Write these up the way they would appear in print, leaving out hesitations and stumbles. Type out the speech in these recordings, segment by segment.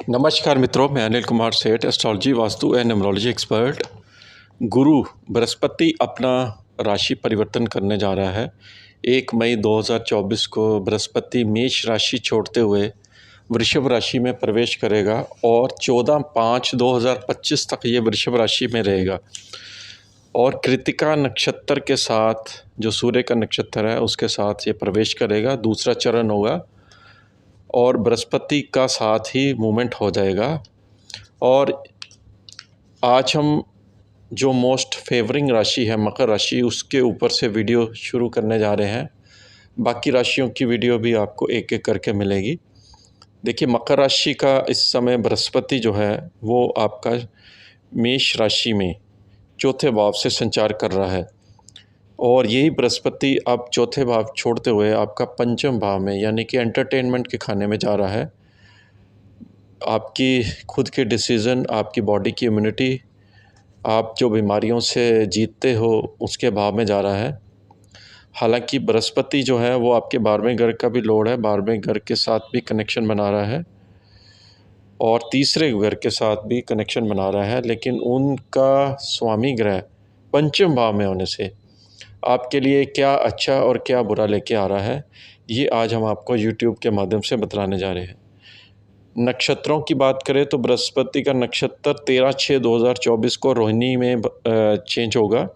नमस्कार मित्रों, मैं अनिल कुमार सेठ, astrology, vastu and numerology expert. गुरु बृहस्पति अपना राशि परिवर्तन करने जा रहा है। 1 मई 2024 को बृहस्पति मेष राशि छोड़ते हुए वृषभ राशि में प्रवेश करेगा और 14/5/2025 तक ये वृषभ राशि में रहेगा। और कृत्तिका नक्षत्र के साथ, जो सूर्य का नक्षत्र है, उसके साथ ये प्रवेश करेगा। दूसरा चरण होगा और बृहस्पति का साथ ही मूवमेंट हो जाएगा। और आज हम जो मोस्ट फेवरिंग राशि है मकर राशि, उसके ऊपर से वीडियो शुरू करने जा रहे हैं। बाकी राशियों की वीडियो भी आपको एक एक करके मिलेगी। देखिए, मकर राशि का इस समय बृहस्पति जो है वो आपका मेष राशि में चौथे भाव से संचार कर रहा है। और यही बृहस्पति अब चौथे भाव छोड़ते हुए आपका पंचम भाव में, यानी कि एंटरटेनमेंट के खाने में जा रहा है। आपकी खुद के डिसीज़न, आपकी बॉडी की इम्यूनिटी, आप जो बीमारियों से जीतते हो, उसके भाव में जा रहा है। हालांकि बृहस्पति जो है वो आपके 12वें घर का भी लॉर्ड है, 12वें घर के साथ भी कनेक्शन बना रहा है और तीसरे घर के साथ भी कनेक्शन बना रहा है। लेकिन उनका स्वामी ग्रह पंचम भाव में होने से आपके लिए क्या अच्छा और क्या बुरा लेके आ रहा है, ये आज हम आपको यूट्यूब के माध्यम से बतलाने जा रहे हैं। नक्षत्रों की बात करें तो बृहस्पति का नक्षत्र 13/6/2024 को रोहिणी में चेंज होगा।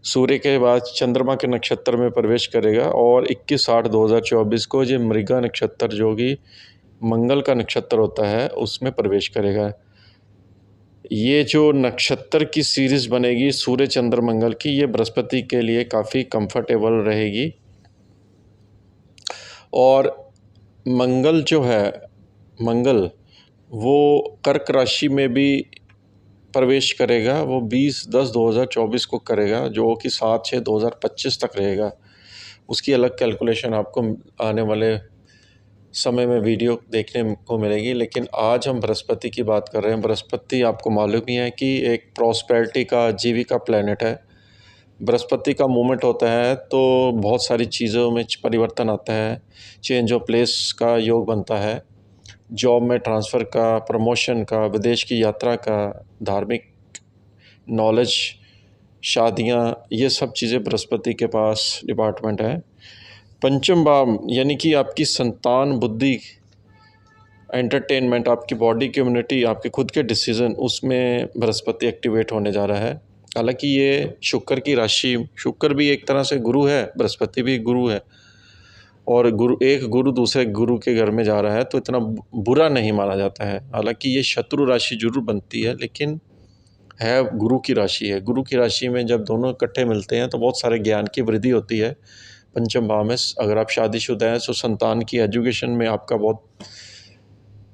सूर्य के बाद चंद्रमा के नक्षत्र में प्रवेश करेगा और 21/8/2024 को ये मृगा नक्षत्र, जो कि मंगल का नक्षत्र होता है, उसमें प्रवेश करेगा। ये जो नक्षत्र की सीरीज़ बनेगी सूर्य चंद्र मंगल की, ये बृहस्पति के लिए काफ़ी कंफर्टेबल रहेगी। और मंगल जो है, मंगल वो कर्क राशि में भी प्रवेश करेगा। वो 20/10/2024 को करेगा, जो कि 7/6/2025 तक रहेगा। उसकी अलग कैलकुलेशन आपको आने वाले समय में वीडियो देखने को मिलेगी। लेकिन आज हम बृहस्पति की बात कर रहे हैं। बृहस्पति आपको मालूम ही है कि एक प्रॉस्पेरिटी का, जीविका प्लैनेट है। बृहस्पति का मूवमेंट होता है तो बहुत सारी चीज़ों में परिवर्तन आता है। चेंज ऑफ प्लेस का योग बनता है, जॉब में ट्रांसफ़र का, प्रमोशन का, विदेश की यात्रा का, धार्मिक नॉलेज, शादियाँ, ये सब चीज़ें बृहस्पति के पास डिपार्टमेंट है। पंचम भाव यानी कि आपकी संतान, बुद्धि, एंटरटेनमेंट, आपकी बॉडी की इम्यूनिटी, आपके खुद के डिसीज़न, उसमें बृहस्पति एक्टिवेट होने जा रहा है। हालांकि ये शुक्र की राशि, शुक्र भी एक तरह से गुरु है, बृहस्पति भी गुरु है, और एक गुरु दूसरे गुरु के घर में जा रहा है तो इतना बुरा नहीं माना जाता है। हालांकि ये शत्रु राशि जरूर बनती है, लेकिन है गुरु की राशि है। गुरु की राशि में जब दोनों इकट्ठे मिलते हैं तो बहुत सारे ज्ञान की वृद्धि होती है। पंचम भाव में अगर आप शादीशुदा हैं तो संतान की एजुकेशन में आपका बहुत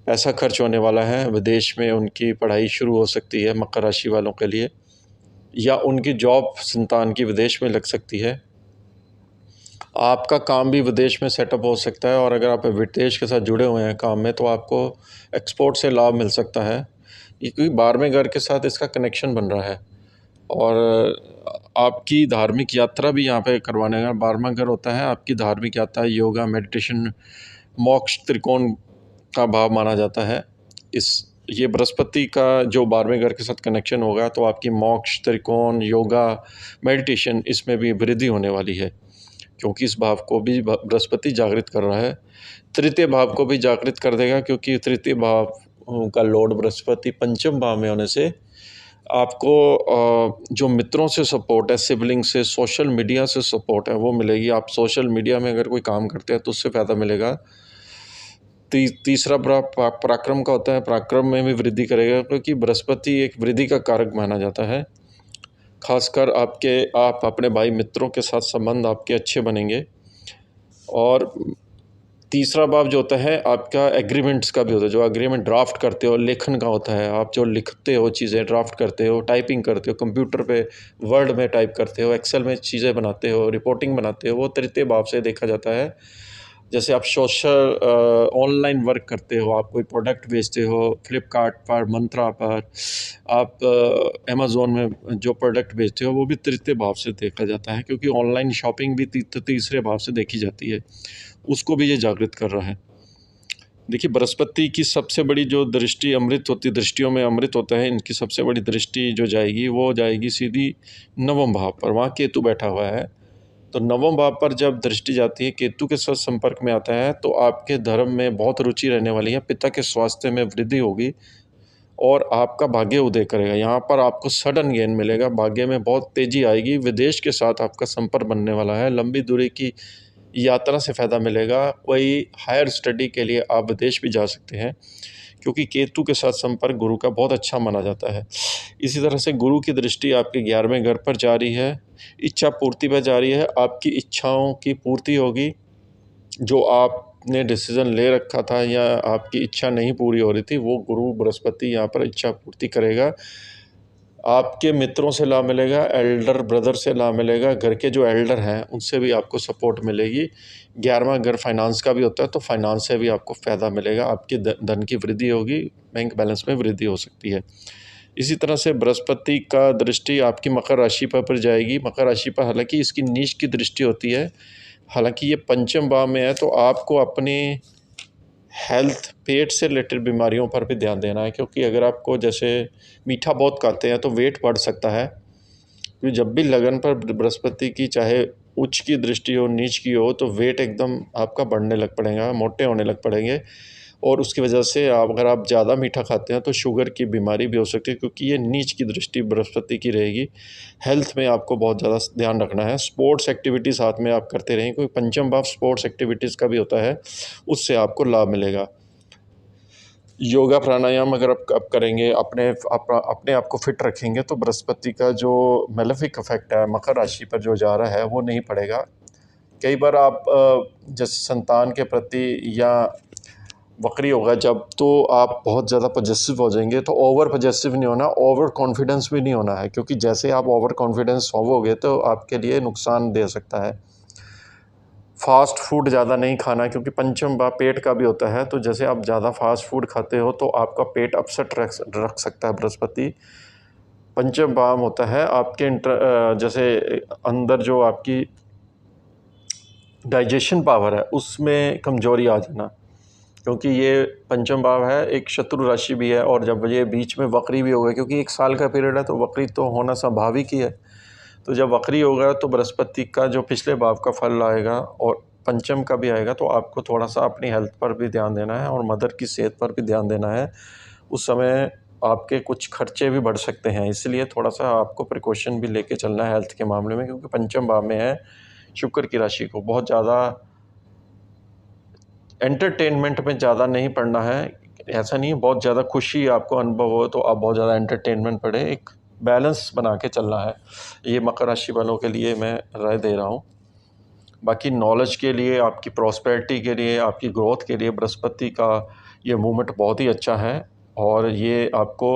पैसा खर्च होने वाला है। विदेश में उनकी पढ़ाई शुरू हो सकती है मकर राशि वालों के लिए, या उनकी जॉब संतान की विदेश में लग सकती है। आपका काम भी विदेश में सेटअप हो सकता है, और अगर आप विदेश के साथ जुड़े हुए हैं काम में तो आपको एक्सपोर्ट से लाभ मिल सकता है, क्योंकि 12वें घर के साथ इसका कनेक्शन बन रहा है। और आपकी धार्मिक यात्रा भी यहाँ पे करवाने का 12वां घर होता है। आपकी धार्मिक यात्रा, योगा, मेडिटेशन, मोक्ष त्रिकोण का भाव माना जाता है। ये बृहस्पति का जो 12वें घर के साथ कनेक्शन होगा तो आपकी मोक्ष त्रिकोण, योगा, मेडिटेशन, इसमें भी वृद्धि होने वाली है, क्योंकि इस भाव को भी बृहस्पति जागृत कर रहा है। तृतीय भाव को भी जागृत कर देगा, क्योंकि तृतीय भाव का लॉर्ड बृहस्पति पंचम भाव में होने से आपको जो मित्रों से सपोर्ट है, सिबलिंग से, सोशल मीडिया से सपोर्ट है, वो मिलेगी। आप सोशल मीडिया में अगर कोई काम करते हैं तो उससे फ़ायदा मिलेगा। तीसरा पराक्रम का होता है, पराक्रम में भी वृद्धि करेगा, क्योंकि बृहस्पति एक वृद्धि का कारक माना जाता है। खासकर आप अपने भाई मित्रों के साथ संबंध आपके अच्छे बनेंगे। और तीसरा भाव जो होता है आपका एग्रीमेंट्स का भी होता है, जो एग्रीमेंट ड्राफ्ट करते हो, लेखन का होता है। आप जो लिखते हो, चीज़ें ड्राफ्ट करते हो, टाइपिंग करते हो, कंप्यूटर पे वर्ड में टाइप करते हो, एक्सेल में चीज़ें बनाते हो, रिपोर्टिंग बनाते हो, वो तृतीय भाव से देखा जाता है। जैसे आप सोशल ऑनलाइन वर्क करते हो, आप कोई प्रोडक्ट बेचते हो, फ्लिपकार्ट पर, मंत्रा पर, आप अमेज़ोन में जो प्रोडक्ट बेचते हो, वो भी तृतीय भाव से देखा जाता है, क्योंकि ऑनलाइन शॉपिंग भी तीसरे भाव से देखी जाती है। उसको भी ये जागृत कर रहा है। देखिए, बृहस्पति की सबसे बड़ी जो दृष्टि अमृत होती, दृष्टियों में अमृत होता है, इनकी सबसे बड़ी दृष्टि जो जाएगी वो जाएगी सीधी नवम भाव पर। वहाँ केतु बैठा हुआ है, तो नवम भाव पर जब दृष्टि जाती है, केतु के साथ संपर्क में आता है, तो आपके धर्म में बहुत रुचि रहने वाली है, पिता के स्वास्थ्य में वृद्धि होगी और आपका भाग्य उदय करेगा। यहाँ पर आपको सडन गेन मिलेगा, भाग्य में बहुत तेज़ी आएगी, विदेश के साथ आपका संपर्क बनने वाला है, लंबी दूरी की यात्रा से फ़ायदा मिलेगा, कोई हायर स्टडी के लिए आप विदेश भी जा सकते हैं, क्योंकि केतु के साथ संपर्क गुरु का बहुत अच्छा माना जाता है। इसी तरह से गुरु की दृष्टि आपके 11वें घर पर जा रही है, इच्छा पूर्ति पर जा रही है, आपकी इच्छाओं की पूर्ति होगी। जो आपने डिसीज़न ले रखा था या आपकी इच्छा नहीं पूरी हो रही थी, वो गुरु बृहस्पति यहाँ पर इच्छा पूर्ति करेगा। आपके मित्रों से लाभ मिलेगा, एल्डर ब्रदर से लाभ मिलेगा, घर के जो एल्डर हैं उनसे भी आपको सपोर्ट मिलेगी। 11वां घर फाइनेंस का भी होता है, तो फाइनेंस से भी आपको फ़ायदा मिलेगा, आपके धन की वृद्धि होगी, बैंक बैलेंस में वृद्धि हो सकती है। इसी तरह से बृहस्पति का दृष्टि आपकी मकर राशि पर जाएगी। मकर राशि पर हालांकि इसकी नीच की दृष्टि होती है, हालांकि ये पंचम भाव में है, तो आपको अपनी हेल्थ, पेट से रिलेटेड बीमारियों पर भी ध्यान देना है, क्योंकि अगर आपको जैसे मीठा बहुत खाते हैं तो वेट बढ़ सकता है। क्योंकि जब भी लगन पर बृहस्पति की चाहे उच्च की दृष्टि हो, नीच की हो, तो वेट एकदम आपका बढ़ने लग पड़ेगा, मोटे होने लग पड़ेंगे, और उसकी वजह से अगर आप ज़्यादा मीठा खाते हैं तो शुगर की बीमारी भी हो सकती है, क्योंकि ये नीच की दृष्टि बृहस्पति की रहेगी। हेल्थ में आपको बहुत ज़्यादा ध्यान रखना है। स्पोर्ट्स एक्टिविटी साथ में आप करते रहें, क्योंकि पंचम भाव स्पोर्ट्स एक्टिविटीज़ का भी होता है, उससे आपको लाभ मिलेगा। योगा प्राणायाम अगर आप करेंगे, अपने आप को फिट रखेंगे, तो बृहस्पति का जो मेलेफिक इफेक्ट है मकर राशि पर जो जा रहा है वो नहीं पड़ेगा। कई बार आप जैसे संतान के प्रति या वक्री होगा जब, तो आप बहुत ज़्यादा पॉजेसिव हो जाएंगे। तो ओवर पॉजेसिव नहीं होना, ओवर कॉन्फिडेंस भी नहीं होना है, क्योंकि जैसे आप ओवर कॉन्फिडेंस होवोगे तो आपके लिए नुकसान दे सकता है। फास्ट फूड ज़्यादा नहीं खाना, क्योंकि पंचम भाव पेट का भी होता है, तो जैसे आप ज़्यादा फास्ट फूड खाते हो तो आपका पेट अपसेट रख सकता है बृहस्पति। पंचम भाव होता है आपके जैसे अंदर जो आपकी डाइजेशन पावर है उसमें कमजोरी आ जाना, क्योंकि ये पंचम भाव है, एक शत्रु राशि भी है, और जब ये बीच में वक्री भी होगा, क्योंकि 1 साल का पीरियड है तो वक्री तो होना स्वाभाविक ही है। तो जब वक्री होगा तो बृहस्पति का जो पिछले भाव का फल आएगा और पंचम का भी आएगा, तो आपको थोड़ा सा अपनी हेल्थ पर भी ध्यान देना है और मदर की सेहत पर भी ध्यान देना है। उस समय आपके कुछ खर्चे भी बढ़ सकते हैं, इसलिए थोड़ा सा आपको प्रिकॉशन भी लेके चलना है हेल्थ के मामले में, क्योंकि पंचम भाव में है शुक्र की राशि को। बहुत ज़्यादा एंटरटेनमेंट में ज़्यादा नहीं पड़ना है, ऐसा नहीं है बहुत ज़्यादा खुशी आपको अनुभव हो तो आप बहुत ज़्यादा एंटरटेनमेंट पड़े, एक बैलेंस बना के चलना है। ये मकर राशि वालों के लिए मैं राय दे रहा हूँ। बाकी नॉलेज के लिए, आपकी प्रॉस्पेरिटी के लिए, आपकी ग्रोथ के लिए बृहस्पति का ये मूवमेंट बहुत ही अच्छा है, और ये आपको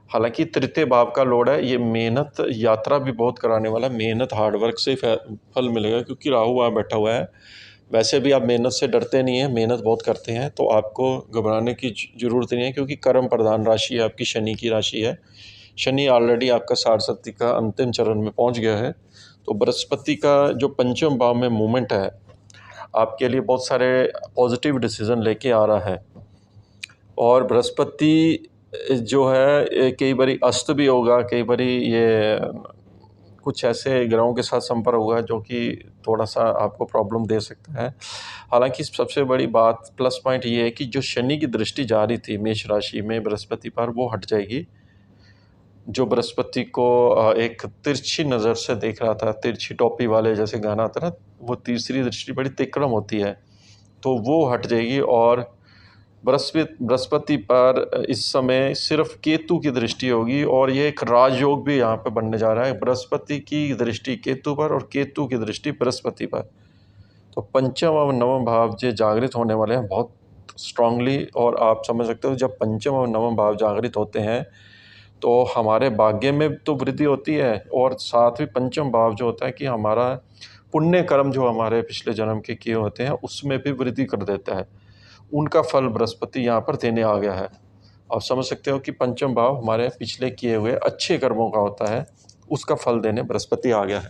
हालांकि तृतीय भाव का लोड है, ये मेहनत यात्रा भी बहुत कराने वाला है, मेहनत हार्डवर्क से फल मिलेगा, क्योंकि राहु वहाँ बैठा हुआ है। वैसे भी आप मेहनत से डरते नहीं हैं, मेहनत बहुत करते हैं, तो आपको घबराने की ज़रूरत नहीं है, क्योंकि कर्म प्रधान राशि है आपकी, शनि की राशि है। शनि ऑलरेडी आपका साढ़सती का अंतिम चरण में पहुंच गया है, तो बृहस्पति का जो पंचम भाव में मूवमेंट है आपके लिए बहुत सारे पॉजिटिव डिसीजन लेके आ रहा है। और बृहस्पति जो है कई बारी अस्त भी होगा, कई बारी ये कुछ ऐसे ग्रहों के साथ संपर्क होगा जो कि थोड़ा सा आपको प्रॉब्लम दे सकता है। हालांकि सबसे बड़ी बात प्लस पॉइंट ये है कि जो शनि की दृष्टि जा रही थी मेष राशि में बृहस्पति पर, वो हट जाएगी। जो बृहस्पति को एक तिरछी नज़र से देख रहा था, तिरछी टोपी वाले जैसे गाना आता ना, वो तीसरी दृष्टि बड़ी तिक्रम होती है, तो वो हट जाएगी। और बृहस्पति पर इस समय सिर्फ केतु की दृष्टि होगी, और ये एक राजयोग भी यहाँ पे बनने जा रहा है, बृहस्पति की दृष्टि केतु पर और केतु की दृष्टि बृहस्पति पर। तो पंचम और नवम भाव जो जागृत होने वाले हैं बहुत स्ट्रांगली, और आप समझ सकते हो जब पंचम और नवम भाव जागृत होते हैं तो हमारे भाग्य में तो वृद्धि होती है, और साथ ही पंचम भाव जो होता है कि हमारा पुण्य कर्म जो हमारे पिछले जन्म के किए होते हैं उसमें भी वृद्धि कर देता है। उनका फल बृहस्पति यहाँ पर देने आ गया है। आप समझ सकते हो कि पंचम भाव हमारे पिछले किए हुए अच्छे कर्मों का होता है, उसका फल देने बृहस्पति आ गया है।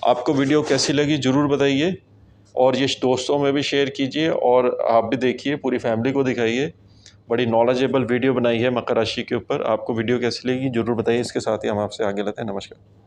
आपको वीडियो कैसी लगी ज़रूर बताइए, और ये दोस्तों में भी शेयर कीजिए और आप भी देखिए, पूरी फैमिली को दिखाइए। बड़ी नॉलेजेबल वीडियो बनाई है मकर राशि के ऊपर। आपको वीडियो कैसी लगी ज़रूर बताइए। इसके साथ ही हम आपसे आगे लेते हैं। नमस्कार।